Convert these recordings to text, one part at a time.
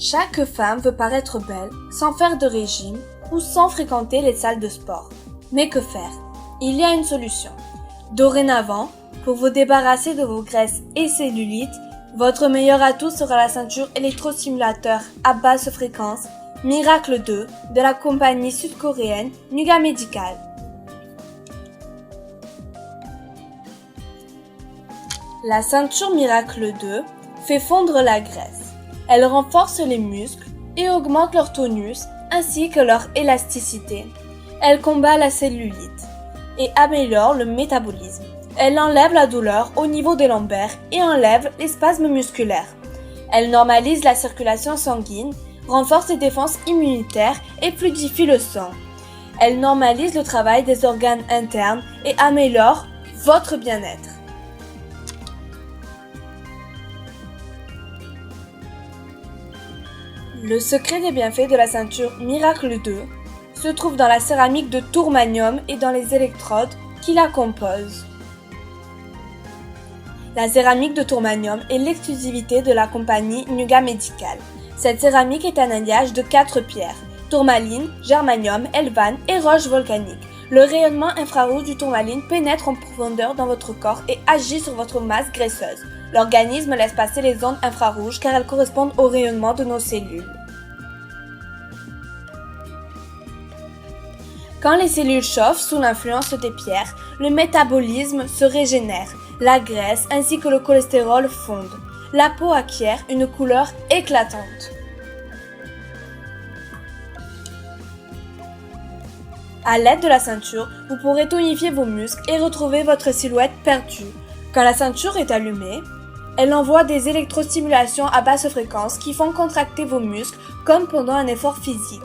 Chaque femme veut paraître belle, sans faire de régime ou sans fréquenter les salles de sport. Mais que faire? Il y a une solution. Dorénavant, pour vous débarrasser de vos graisses et cellulites, votre meilleur atout sera la ceinture électrostimulateur à basse fréquence Miracle 2 de la compagnie sud-coréenne Nuga Medical. La ceinture Miracle 2 fait fondre la graisse. Elle renforce les muscles et augmente leur tonus ainsi que leur élasticité. Elle combat la cellulite et améliore le métabolisme. Elle enlève la douleur au niveau des lombaires et enlève les spasmes musculaires. Elle normalise la circulation sanguine, renforce les défenses immunitaires et fluidifie le sang. Elle normalise le travail des organes internes et améliore votre bien-être. Le secret des bienfaits de la ceinture Miracle 2 se trouve dans la céramique de tourmanium et dans les électrodes qui la composent. La céramique de tourmanium est l'exclusivité de la compagnie Nuga Medical. Cette céramique est un alliage de 4 pierres, tourmaline, germanium, helvane et roche volcanique. Le rayonnement infrarouge du tourmaline pénètre en profondeur dans votre corps et agit sur votre masse graisseuse. L'organisme laisse passer les ondes infrarouges car elles correspondent au rayonnement de nos cellules. Quand les cellules chauffent sous l'influence des pierres, le métabolisme se régénère, la graisse ainsi que le cholestérol fondent. La peau acquiert une couleur éclatante. À l'aide de la ceinture, vous pourrez tonifier vos muscles et retrouver votre silhouette perdue. Quand la ceinture est allumée, elle envoie des électrostimulations à basse fréquence qui font contracter vos muscles comme pendant un effort physique.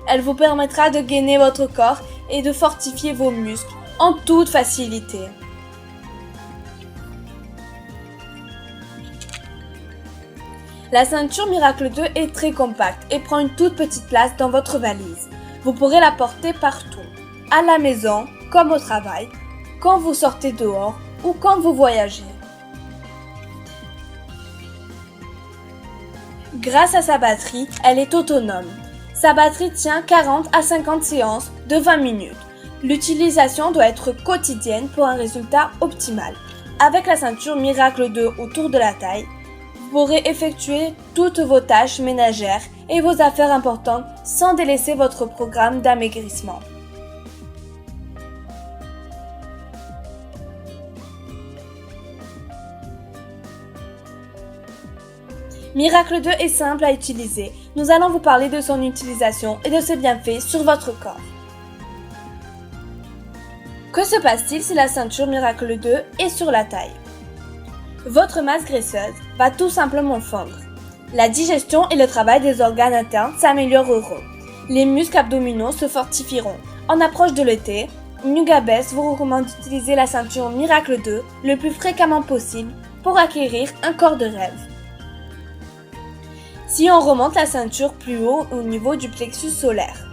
Elle vous permettra de gainer votre corps et de fortifier vos muscles en toute facilité. La ceinture Miracle 2 est très compacte et prend une toute petite place dans votre valise. Vous pourrez la porter partout, à la maison comme au travail, quand vous sortez dehors ou quand vous voyagez. Grâce à sa batterie, elle est autonome. Sa batterie tient 40 à 50 séances de 20 minutes. L'utilisation doit être quotidienne pour un résultat optimal. Avec la ceinture Miracle 2 autour de la taille, vous pourrez effectuer toutes vos tâches ménagères et vos affaires importantes sans délaisser votre programme d'amaigrissement. Miracle 2 est simple à utiliser. Nous allons vous parler de son utilisation et de ses bienfaits sur votre corps. Que se passe-t-il si la ceinture Miracle 2 est sur la taille? Votre masse graisseuse va tout simplement fondre. La digestion et le travail des organes internes s'amélioreront. Les muscles abdominaux se fortifieront. En approche de l'été, Nugabest vous recommande d'utiliser la ceinture Miracle 2 le plus fréquemment possible pour acquérir un corps de rêve. Si on remonte la ceinture plus haut au niveau du plexus solaire,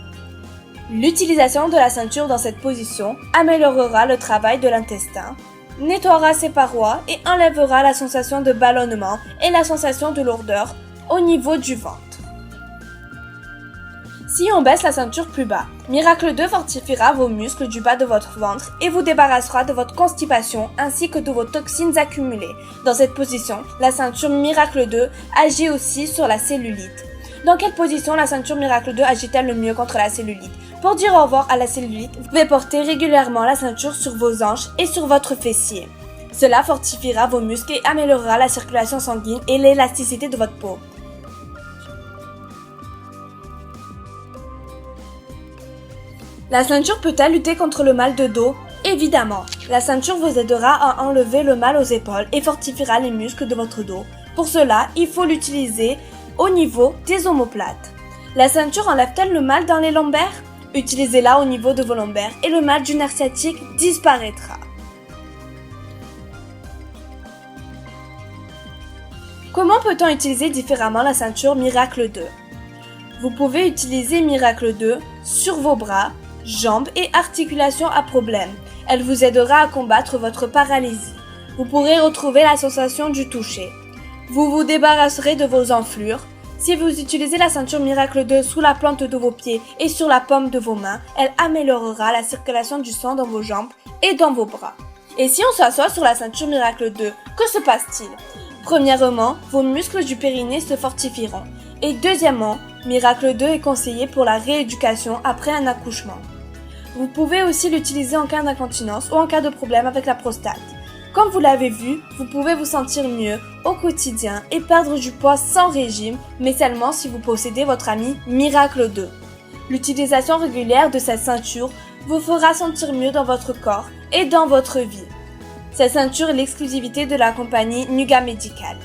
l'utilisation de la ceinture dans cette position améliorera le travail de l'intestin, nettoiera ses parois et enlèvera la sensation de ballonnement et la sensation de lourdeur au niveau du ventre. Si on baisse la ceinture plus bas, Miracle 2 fortifiera vos muscles du bas de votre ventre et vous débarrassera de votre constipation ainsi que de vos toxines accumulées. Dans cette position, la ceinture Miracle 2 agit aussi sur la cellulite. Dans quelle position la ceinture Miracle 2 agit-elle le mieux contre la cellulite? Pour dire au revoir à la cellulite, vous pouvez porter régulièrement la ceinture sur vos hanches et sur votre fessier. Cela fortifiera vos muscles et améliorera la circulation sanguine et l'élasticité de votre peau. La ceinture peut-elle lutter contre le mal de dos? Évidemment, la ceinture vous aidera à enlever le mal aux épaules et fortifiera les muscles de votre dos. Pour cela, il faut l'utiliser au niveau des omoplates. La ceinture enlève-t-elle le mal dans les lombaires? Utilisez-la au niveau de vos lombaires et le mal du nerf sciatique disparaîtra. Comment peut-on utiliser différemment la ceinture Miracle 2? Vous pouvez utiliser Miracle 2 sur vos bras, jambes et articulations à problème. Elle vous aidera à combattre votre paralysie. Vous pourrez retrouver la sensation du toucher. Vous vous débarrasserez de vos enflures. Si vous utilisez la ceinture Miracle 2 sous la plante de vos pieds et sur la paume de vos mains, elle améliorera la circulation du sang dans vos jambes et dans vos bras. Et si on s'assoit sur la ceinture Miracle 2, que se passe-t-il? Premièrement, vos muscles du périnée se fortifieront. Et deuxièmement, Miracle 2 est conseillé pour la rééducation après un accouchement. Vous pouvez aussi l'utiliser en cas d'incontinence ou en cas de problème avec la prostate. Comme vous l'avez vu, vous pouvez vous sentir mieux au quotidien et perdre du poids sans régime, mais seulement si vous possédez votre ami Miracle 2. L'utilisation régulière de cette ceinture vous fera sentir mieux dans votre corps et dans votre vie. Cette ceinture est l'exclusivité de la compagnie Nuga Medical.